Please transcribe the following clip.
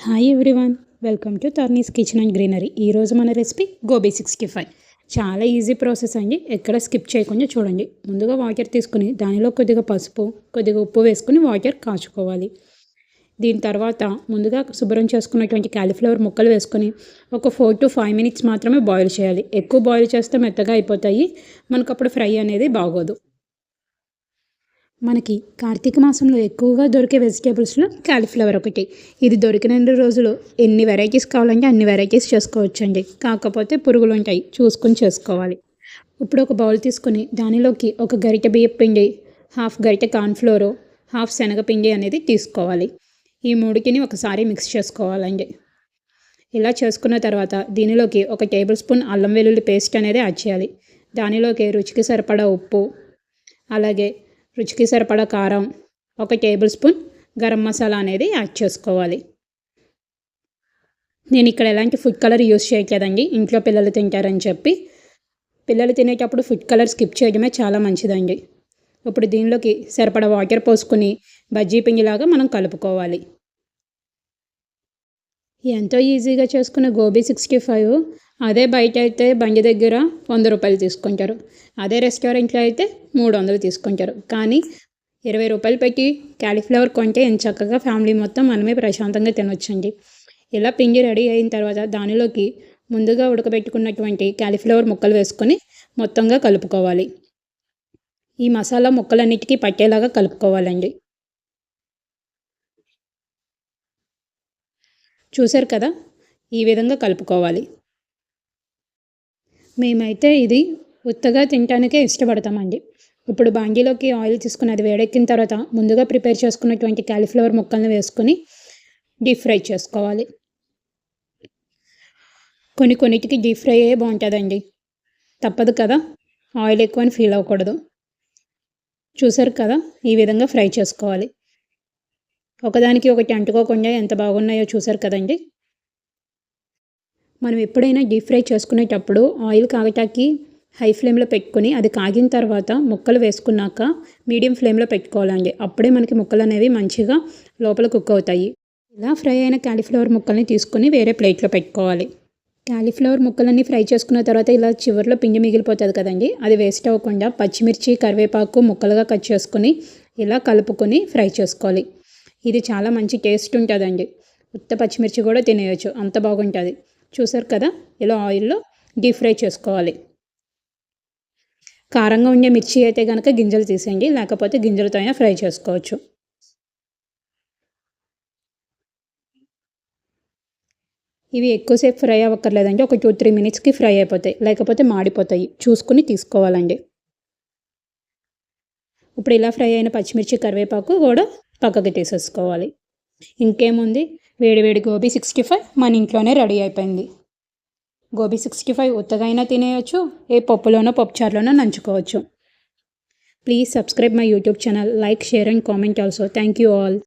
Hi everyone, welcome to Tarni's kitchen and greenery. ఈరోజు మన recipe gobi 65. చాలా ఈజీ ప్రాసెస్ అండి, ఎక్కడ స్కిప్ చేయకుండా చూడండి. ముందుగా వాటర్ తీసుకుని దానిలో కొద్దిగా పసుపు, కొద్దిగా ఉప్పు వేసుకుని వాటర్ కాచుకోవాలి. దీని తర్వాత ముందుగా శుభ్రం చేసుకున్నటువంటి కాలీఫ్లవర్ ముక్కలు వేసుకొని ఒక 4 to 5 minutes మాత్రమే బాయిల్ చేయాలి. ఎక్కువ బాయిల్ చేస్తే మెత్తగా అయిపోతాయి, మనకు అప్పుడు ఫ్రై అనేది బాగోదు. మనకి కార్తీక మాసంలో ఎక్కువగా దొరికే వెజిటేబుల్స్లో కాలీఫ్లవర్ ఒకటి. ఇది దొరికిన 2 రోజులు ఎన్ని వెరైటీస్ కావాలంటే అన్ని వెరైటీస్ చేసుకోవచ్చండి. కాకపోతే పురుగులు ఉంటాయి, చూసుకుని చేసుకోవాలి. ఇప్పుడు ఒక బౌల్ తీసుకుని దానిలోకి ఒక గరిటె బియ్యం పిండి, హాఫ్ గరిటె కార్న్ఫ్లోరు, హాఫ్ శనగపిండి అనేది తీసుకోవాలి. ఈ మూడిటిని ఒకసారి మిక్స్ చేసుకోవాలండి. ఇలా చేసుకున్న తర్వాత దీనిలోకి 1 టేబుల్ స్పూన్ అల్లం వెల్లుల్లి పేస్ట్ అనేది యాడ్ చేయాలి. దానిలోకి రుచికి సరిపడా ఉప్పు, అలాగే రుచికి సరిపడా కారం, 1 టేబుల్ స్పూన్ గరం మసాలా అనేది యాడ్ చేసుకోవాలి. నేను ఇక్కడ ఎలాంటి ఫుడ్ కలర్ యూస్ చేయట్లేదండి, ఇంట్లో పిల్లలు తింటారని చెప్పి. పిల్లలు తినేటప్పుడు ఫుడ్ కలర్ స్కిప్ చేయడమే చాలా మంచిదండి. ఇప్పుడు దీనిలోకి సరిపడా వాటర్ పోసుకుని బజ్జీ పిండిలాగా మనం కలుపుకోవాలి. ఎంతో ఈజీగా చేసుకున్న గోబీ 65 అదే బయట అయితే బండి దగ్గర 100 రూపాయలు తీసుకుంటారు, అదే రెస్టారెంట్లో అయితే 300 తీసుకుంటారు. కానీ 20 రూపాయలు పెట్టి కాలీఫ్లవర్ కొంటే చక్కగా ఫ్యామిలీ మొత్తం మనమే ప్రశాంతంగా తినొచ్చండి. ఇలా పిండి రెడీ అయిన తర్వాత దానిలోకి ముందుగా ఉడకబెట్టుకున్నటువంటి కాలీఫ్లవర్ ముక్కలు వేసుకొని మొత్తంగా కలుపుకోవాలి. ఈ మసాలా ముక్కలన్నిటికీ పట్టేలాగా కలుపుకోవాలండి. చూసారు కదా, ఈ విధంగా కలుపుకోవాలి. మేమైతే ఇది ఉత్తగా తినడానికే ఇష్టపడతామండి. ఇప్పుడు బాండీలోకి ఆయిల్ తీసుకుని అది వేడెక్కిన తర్వాత ముందుగా ప్రిపేర్ చేసుకున్నటువంటి కాలీఫ్లవర్ ముక్కలను వేసుకొని డీప్ ఫ్రై చేసుకోవాలి. కొన్నిటికి డీప్ ఫ్రై అయ్యే బాగుంటుందండి, తప్పదు కదా, ఆయిల్ ఎక్కువ అని ఫీల్ అవ్వకూడదు. చూసారు కదా, ఈ విధంగా ఫ్రై చేసుకోవాలి. ఒకదానికి ఒకటి అంటుకోకుండా ఎంత బాగున్నాయో చూసారు కదండి. మనం ఎప్పుడైనా డీప్ ఫ్రై చేసుకునేటప్పుడు ఆయిల్ కాగటానికి హై ఫ్లేమ్లో పెట్టుకుని అది కాగిన తర్వాత ముక్కలు వేసుకున్నాక మీడియం ఫ్లేమ్లో పెట్టుకోవాలండి. అప్పుడే మనకి ముక్కలు అనేవి మంచిగా లోపల కుక్ అవుతాయి. ఇలా ఫ్రై అయిన కాలీఫ్లవర్ ముక్కల్ని తీసుకుని వేరే ప్లేట్లో పెట్టుకోవాలి. కాలీఫ్లవర్ ముక్కలన్నీ ఫ్రై చేసుకున్న తర్వాత ఇలా చివరిలో పిండి మిగిలిపోతుంది కదండి, అది వేస్ట్ అవ్వకుండా పచ్చిమిర్చి, కరివేపాకు ముక్కలుగా కట్ చేసుకుని ఇలా కలుపుకొని ఫ్రై చేసుకోవాలి. ఇది చాలా మంచి టేస్ట్ ఉంటుందండి. ఉత్త పచ్చిమిర్చి కూడా తినేయచ్చు, అంత బాగుంటుంది. చూసారు కదా, ఇలా ఆయిల్లో డీప్ ఫ్రై చేసుకోవాలి. కారంగా ఉండే మిర్చి అయితే కనుక గింజలు తీసేయండి, లేకపోతే గింజలతో అయినా ఫ్రై చేసుకోవచ్చు. ఇవి ఎక్కువసేపు ఫ్రై అవ్వక్కర్లేదండి, ఒక 2-3 minutesకి ఫ్రై అయిపోతాయి, లేకపోతే మాడిపోతాయి. చూసుకుని తీసుకోవాలండి. ఇప్పుడు ఇలా ఫ్రై అయిన పచ్చిమిర్చి, కరివేపాకు కూడా పక్కకి తీసేసుకోవాలి. ఇంకేముంది, వేడివేడి గోబీ 65 మన ఇంట్లోనే రెడీ అయిపోయింది. గోబీ 65 ఉత్తగా అయినా తినేయచ్చు, ఏ పప్పులోనో పప్పుచారులోనో నంచుకోవచ్చు. Please subscribe my YouTube channel, like, share and comment also. Thank you all.